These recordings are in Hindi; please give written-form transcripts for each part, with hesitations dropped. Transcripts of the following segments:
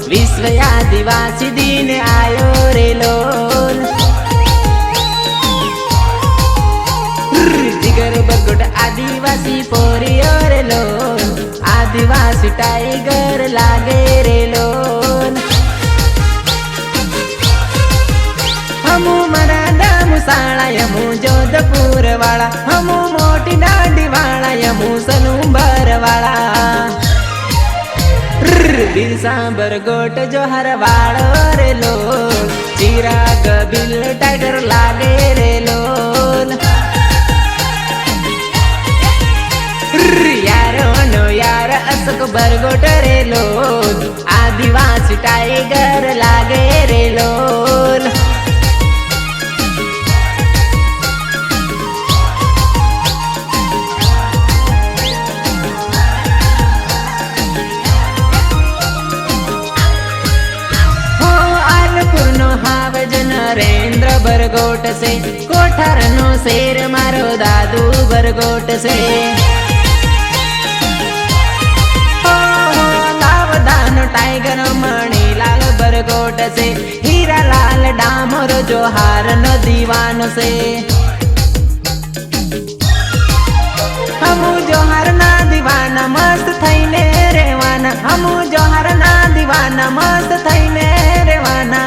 विश्व आदिवासी दिन आयो रे लोल। जिगर बरगोट आदिवासी पोरियो रे लोल, आदिवासी टाइगर लागे रे लोल। हमू मराठा मुसाला यमू जोधपुर वाला, हमू मोटी दाढ़ी वाला यमू सलूंबर वाला। बिरसा बरगोट जोहर वालो रे लोल, चिराग बिल टाइगर लागे रे लोल। यारो नो यार अशोक बरगोट रे लोल, आदिवासी टाइगर लागे रे लोल। नरेंद्र बरगोट से कोठार नो शेर मारो दादू बरगोट से। लावदान टाइगर मणिलाल बरगोट से, हीरा लाल डामर जोहार न दीवान से। हमू जोहार ना दीवाना मस्त थईने रेवाना, हमू जोहार ना दीवाना मस्त थईने रेवाना।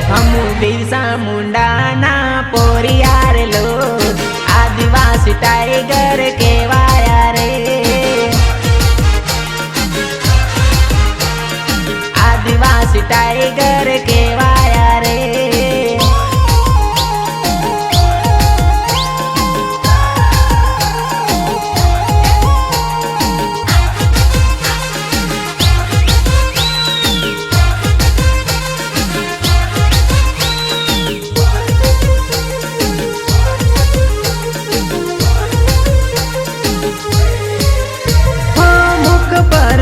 हमू बिरसा मुंडा ना पोरिया रे लोल, आदिवासी टाइगर केवाया रे। आदिवासी टाइगर केवाया रे।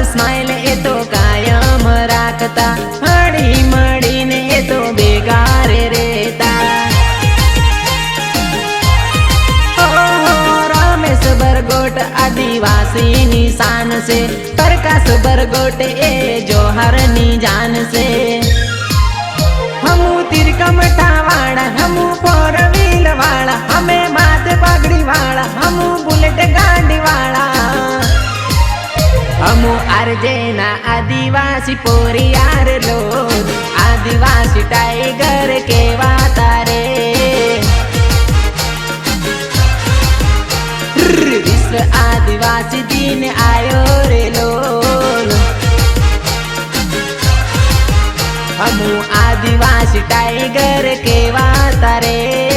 स्माइल ए तो कायम राखता, हड़ी मड़ी ने ए तो बेगार रहता। रमेश बरगोट आदिवासी निशान से, प्रकाश बरगोट ए जोहर नी जान से। हमू तिरकम ठावाड़ा, हमू फोर व्हील वाला, हमें माथे पगड़ी वाला, हमू बुलेट गाड़ी वाला। हमू अर्जेना आदिवासी पोरिया रे लोल, आदिवासी टाइगर केवाता रे। विश्व आदिवासी दिन आयो रे लोल। हमू आदिवासी टाइगर केवाता रे।